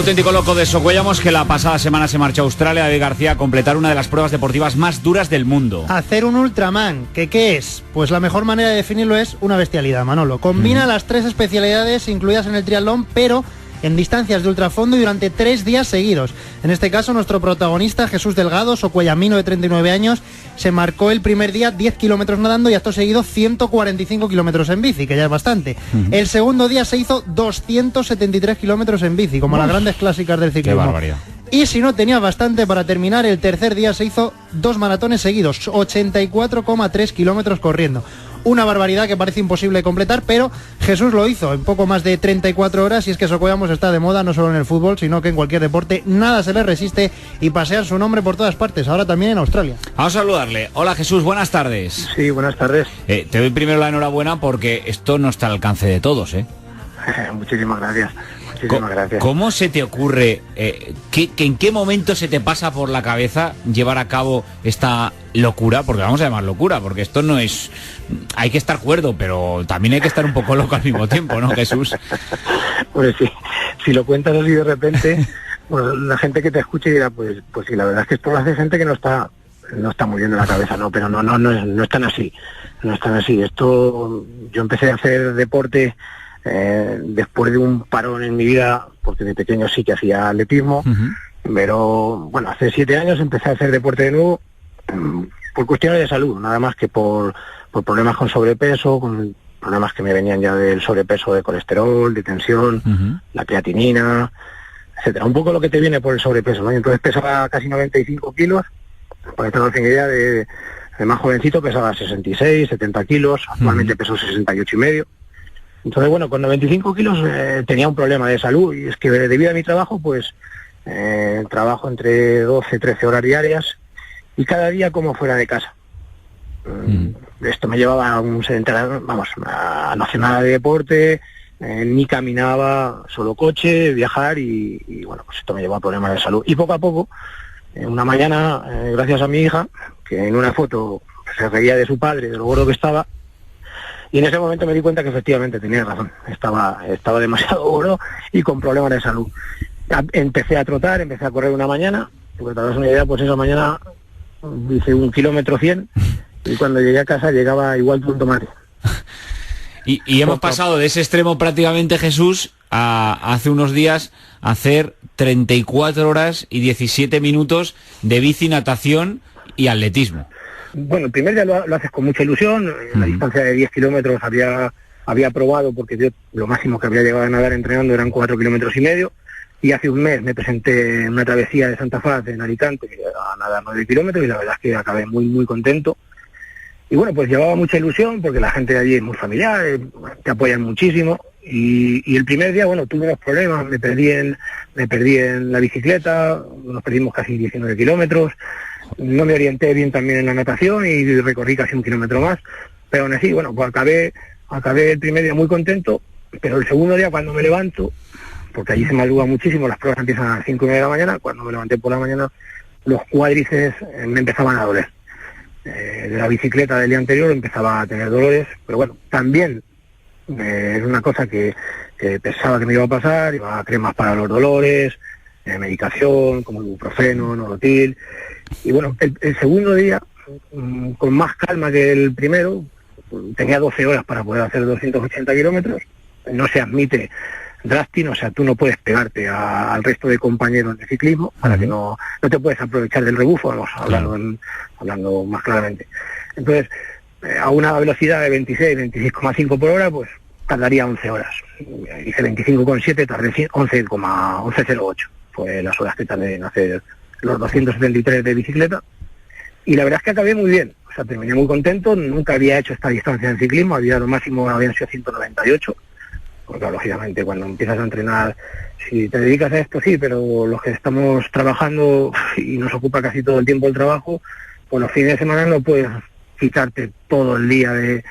auténtico loco de Socuellamos, que la pasada semana se marchó a Australia, David García, a completar una de las pruebas deportivas más duras del mundo. Hacer un Ultraman, ¿qué es? Pues la mejor manera de definirlo es una bestialidad, Manolo. Combina las tres especialidades incluidas en el triatlón, pero en distancias de ultrafondo y durante 3 días seguidos. En este caso, nuestro protagonista, Jesús Delgado, socuellamino de 39 años, se marcó el primer día 10 kilómetros nadando y acto seguido 145 kilómetros en bici, que ya es bastante. El segundo día se hizo 273 kilómetros en bici, como las grandes clásicas del ciclismo. ¡Qué barbaridad! Y si no tenía bastante para terminar, el tercer día se hizo 2 maratones seguidos, 84,3 kilómetros corriendo. Una barbaridad que parece imposible de completar, pero Jesús lo hizo en poco más de 34 horas, y es que Socuellamos está de moda no solo en el fútbol, sino que en cualquier deporte. Nada se le resiste y pasean su nombre por todas partes, ahora también en Australia. Vamos a saludarle. Hola Jesús, buenas tardes. Sí, buenas tardes. Te doy primero la enhorabuena porque esto no está al alcance de todos, ¿eh? Muchísimas gracias. Muchísimas gracias. ¿Cómo se te ocurre, en qué momento se te pasa por la cabeza llevar a cabo esta locura? Porque vamos a llamar locura, porque esto no es... Hay que estar cuerdo, pero también hay que estar un poco loco al mismo tiempo, ¿no, Jesús? Pues sí, si lo cuentas así de repente, pues la gente que te escuche dirá, pues sí, la verdad es que esto lo hace gente que no está muy bien de la cabeza, ¿no? Pero no es tan así, no es tan así. Esto, yo empecé a hacer deporte después de un parón en mi vida, porque de pequeño sí que hacía atletismo, pero bueno, hace 7 años empecé a hacer deporte de nuevo por cuestiones de salud, nada más que por problemas con sobrepeso, con problemas que me venían ya del sobrepeso, de colesterol, de tensión, la creatinina, etcétera. Un poco lo que te viene por el sobrepeso, ¿no? Y entonces pesaba casi 95 kilos, para que tengas una idea, de más jovencito pesaba 66, 70 kilos, actualmente peso 68 y medio. Entonces, bueno, con 95 kilos tenía un problema de salud, y es que debido a mi trabajo, pues trabajo entre 12 y 13 horas diarias y cada día como fuera de casa. Esto me llevaba a un sedentario, a no hacer nada de deporte, ni caminaba, solo coche, viajar y bueno, pues esto me llevó a problemas de salud. Y poco a poco, una mañana, gracias a mi hija, que en una foto se reía de su padre, de lo gordo que estaba, y en ese momento me di cuenta que efectivamente tenía razón, estaba demasiado gordo y con problemas de salud. Empecé a trotar, empecé a correr una mañana, porque te das una idea, pues esa mañana hice 1 kilómetro 100, y cuando llegué a casa llegaba igual que un tomate. Y hemos pasado de ese extremo prácticamente, Jesús, a hace unos días hacer 34 horas y 17 minutos de bici, natación y atletismo. Bueno, el primer día lo haces con mucha ilusión. La distancia de 10 kilómetros había probado, porque yo lo máximo que había llegado a nadar entrenando eran 4 kilómetros y medio, y hace un mes me presenté en una travesía de Santa Faz en Alicante a nadar 9 kilómetros, y la verdad es que acabé muy muy contento. Y bueno, pues llevaba mucha ilusión porque la gente de allí es muy familiar, te apoyan muchísimo, y el primer día, bueno, tuve unos problemas, me perdí en la bicicleta, nos perdimos casi 19 kilómetros, no me orienté bien también en la natación y recorrí casi 1 kilómetro más, pero aún así, bueno, pues acabé el primer día muy contento, pero el segundo día, cuando me levanto, porque allí se madruga muchísimo, las pruebas empiezan a las 5:30 de la mañana, cuando me levanté por la mañana, los cuádriceps me empezaban a doler. De la bicicleta del día anterior empezaba a tener dolores, pero bueno, también es una cosa que pensaba que me iba a pasar, iba a cremas para los dolores, medicación como ibuprofeno, Norotil, y bueno, el segundo día, con más calma que el primero, tenía 12 horas para poder hacer 280 kilómetros, no se admite drafting, o sea, tú no puedes pegarte al resto de compañeros de ciclismo, para que no te puedes aprovechar del rebufo, vamos, hablando más claramente. Entonces, a una velocidad de 26,5 por hora, pues tardaría 11 horas. Hice 25,7, tardé 11,08. Fue las horas que tardé en hacer los 273 de bicicleta. Y la verdad es que acabé muy bien, o sea, terminé muy contento, nunca había hecho esta distancia en ciclismo, lo máximo habían sido 198. Porque lógicamente cuando empiezas a entrenar, si te dedicas a esto sí, pero los que estamos trabajando y nos ocupa casi todo el tiempo el trabajo, pues los fines de semana no puedes quitarte todo el día de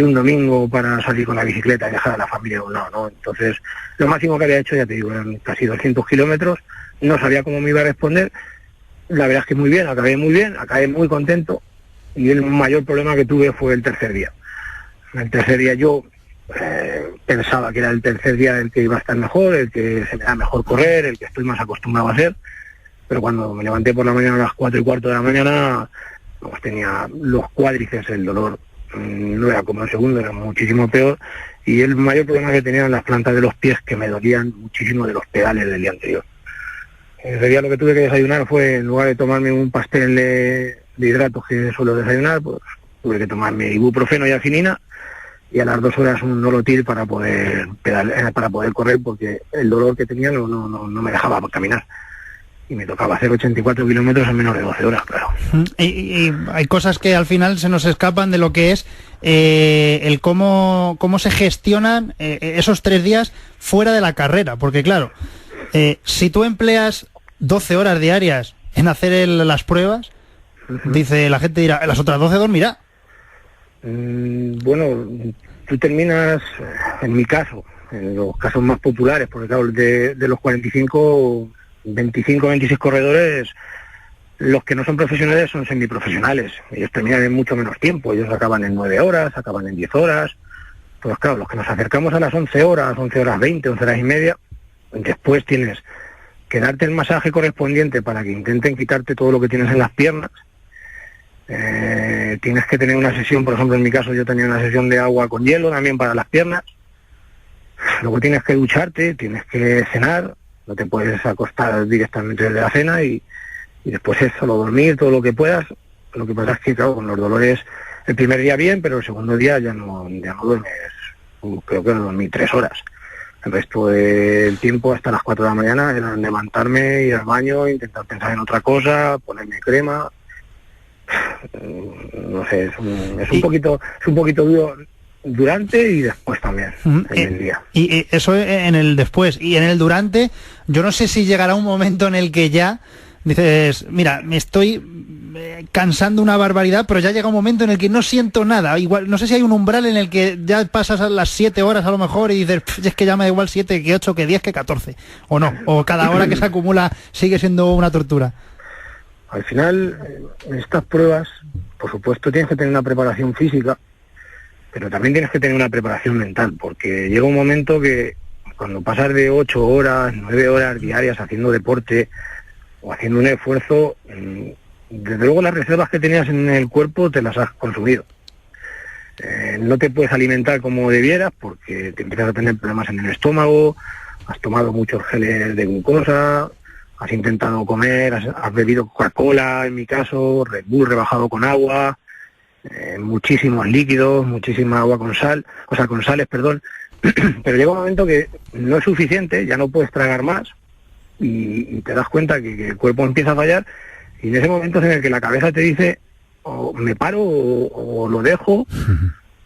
un domingo para salir con la bicicleta y dejar a la familia o no. Entonces, lo máximo que había hecho, ya te digo, eran casi 200 kilómetros, no sabía cómo me iba a responder, la verdad es que muy bien, acabé muy contento, y el mayor problema que tuve fue el tercer día. El tercer día yo pensaba que era el tercer día el que iba a estar mejor, el que se me da mejor correr, el que estoy más acostumbrado a hacer, pero cuando me levanté por la mañana a las 4:15 de la mañana, pues tenía los cuádriceps, el dolor no era como el segundo, era muchísimo peor, y el mayor problema que tenía eran las plantas de los pies, que me dolían muchísimo de los pedales del día anterior. Ese día lo que tuve que desayunar fue, en lugar de tomarme un pastel de hidratos que suelo desayunar, pues tuve que tomarme ibuprofeno y afinina, y a las 2 horas un nolotil para poder correr, porque el dolor que tenía no me dejaba caminar. Y me tocaba hacer 84 kilómetros en menos de 12 horas, claro. Y hay cosas que al final se nos escapan de lo que es el cómo se gestionan esos 3 días fuera de la carrera. Porque claro, si tú empleas 12 horas diarias en hacer las pruebas, dice la gente, dirá, las otras 12 dormirá. Bueno, tú terminas, en mi caso, en los casos más populares, porque claro, de los 25, 26 corredores, los que no son profesionales son semiprofesionales. Ellos terminan en mucho menos tiempo, ellos acaban en 9 horas, acaban en 10 horas. Pues claro, los que nos acercamos a las 11 horas 20, 11 horas y media, después tienes que darte el masaje correspondiente para que intenten quitarte todo lo que tienes en las piernas. Tienes que tener una sesión, por ejemplo en mi caso yo tenía una sesión de agua con hielo también para las piernas. Luego tienes que ducharte, tienes que cenar, no te puedes acostar directamente desde la cena y después es solo dormir todo lo que puedas. Lo que pasa es que claro, con los dolores el primer día bien, pero el segundo día ya no duermes, creo que dormí 3 horas. El resto del tiempo hasta las 4 de la mañana era levantarme, ir al baño, intentar pensar en otra cosa, ponerme crema. No sé, es un poquito duro durante y después también en el día. Y eso en el después. Y en el durante, yo no sé si llegará un momento en el que ya dices, mira, me estoy cansando una barbaridad, pero ya llega un momento en el que no siento nada. Igual, no sé si hay un umbral en el que ya pasas a las 7 horas a lo mejor y dices, es que ya me da igual 7 que 8 que 10 que 14. O no, o cada hora que se acumula sigue siendo una tortura. Al final, en estas pruebas, por supuesto, tienes que tener una preparación física, pero también tienes que tener una preparación mental, porque llega un momento que cuando pasas de 8 horas, 9 horas diarias haciendo deporte o haciendo un esfuerzo, desde luego las reservas que tenías en el cuerpo te las has consumido. No te puedes alimentar como debieras porque te empiezas a tener problemas en el estómago, has tomado muchos geles de glucosa, has intentado comer, has bebido Coca-Cola, en mi caso, Red Bull rebajado con agua, muchísimos líquidos, muchísima agua con sal, o sea, con sales, perdón, pero llega un momento que no es suficiente, ya no puedes tragar más y te das cuenta que el cuerpo empieza a fallar y en ese momento es en el que la cabeza te dice o me paro o lo dejo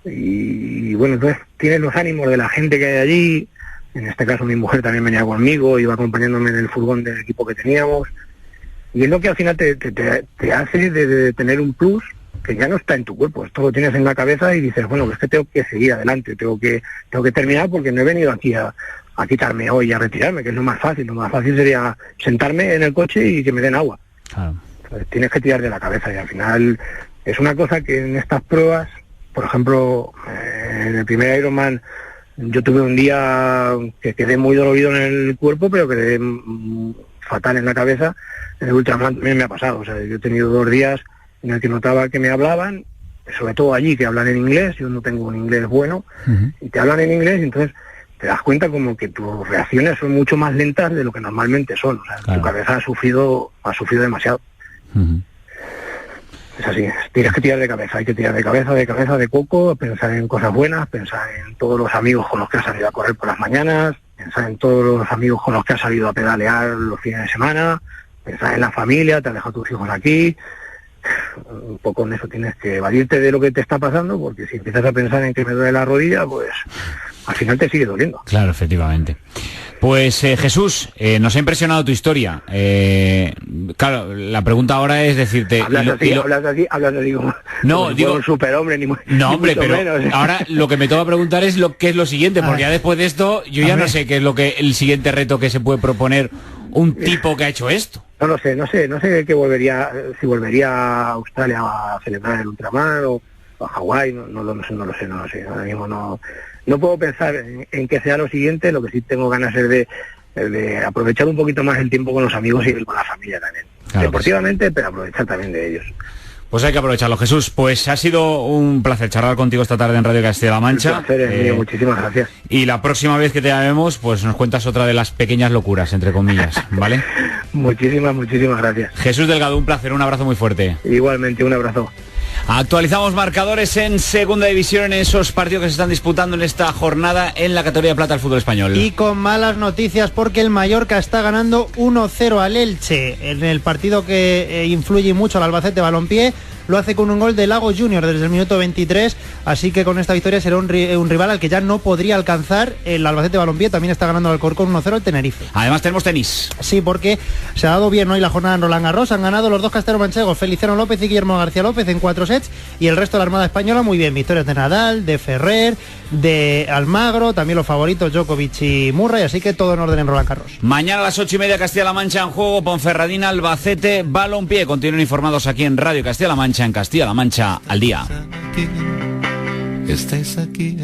y bueno, entonces tienes los ánimos de la gente que hay allí. En este caso mi mujer también venía conmigo, iba acompañándome en el furgón del equipo que teníamos. Y es lo que al final te hace de tener un plus que ya no está en tu cuerpo. Esto lo tienes en la cabeza y dices, bueno, es que tengo que seguir adelante, tengo que terminar porque no he venido aquí a quitarme hoy y a retirarme, que es lo más fácil. Lo más fácil sería sentarme en el coche y que me den agua. Claro. Entonces, tienes que tirar de la cabeza y al final es una cosa que en estas pruebas, por ejemplo, en el primer Ironman, yo tuve un día que quedé muy dolorido en el cuerpo, pero quedé fatal en la cabeza. En el Ultraman también me ha pasado. O sea, yo he tenido 2 días en el que notaba que me hablaban, sobre todo allí, que hablan en inglés. Yo no tengo un inglés bueno, y te hablan en inglés, y entonces te das cuenta como que tus reacciones son mucho más lentas de lo que normalmente son. O sea, claro. Tu cabeza ha sufrido demasiado. Es así, tienes que tirar de cabeza, hay que tirar de cabeza, de coco, pensar en cosas buenas, pensar en todos los amigos con los que has salido a correr por las mañanas, pensar en todos los amigos con los que has salido a pedalear los fines de semana, pensar en la familia, te has dejado tus hijos aquí. Un poco en eso tienes que evadirte de lo que te está pasando, porque si empiezas a pensar en que me duele la rodilla, pues al final te sigue doliendo. Claro, efectivamente. Pues Jesús, nos ha impresionado tu historia. Claro, la pregunta ahora es decirte... Hablas así, digo... No, digo... un superhombre, no, hombre, pero menos. Ahora lo que me toca preguntar es qué es lo siguiente, porque ya después de esto, yo ya no sé qué es el siguiente reto que se puede proponer un tipo que ha hecho esto. No sé si volvería a Australia a celebrar el Ultramar o a Hawái, no lo sé. Ahora mismo no puedo pensar en que sea lo siguiente. Lo que sí tengo ganas es de aprovechar un poquito más el tiempo con los amigos y con la familia también. Claro, deportivamente, pero aprovechar también de ellos. Pues hay que aprovecharlo, Jesús. Pues ha sido un placer charlar contigo esta tarde en Radio Castilla-La Mancha. El placer es mío, muchísimas gracias. Y la próxima vez que te llamemos, pues nos cuentas otra de las pequeñas locuras, entre comillas, ¿vale? Muchísimas gracias. Jesús Delgado, un placer, un abrazo muy fuerte. Igualmente, un abrazo. Actualizamos marcadores en segunda división en esos partidos que se están disputando en esta jornada en la categoría de plata del fútbol español. Y con malas noticias porque el Mallorca está ganando 1-0 al Elche en el partido que influye mucho al Albacete Balompié. Lo hace con un gol de Lago Junior desde el minuto 23, así que con esta victoria será un rival al que ya no podría alcanzar el Albacete Balompié. También está ganando al Alcorcón 1-0 el Tenerife. Además tenemos tenis. Sí, porque se ha dado bien hoy la jornada en Roland Garros. Han ganado los dos casteros manchegos, Feliciano López y Guillermo García López, en 4 sets, y el resto de la Armada Española muy bien. Victorias de Nadal, de Ferrer, de Almagro, también los favoritos Djokovic y Murray, así que todo en orden en Roland Garros. Mañana a las 8:30 Castilla-La Mancha en juego, Ponferradina, Albacete, Balompié. Continúen informados aquí en Radio Castilla-La Mancha, en Castilla-La Mancha al día. Estáis aquí.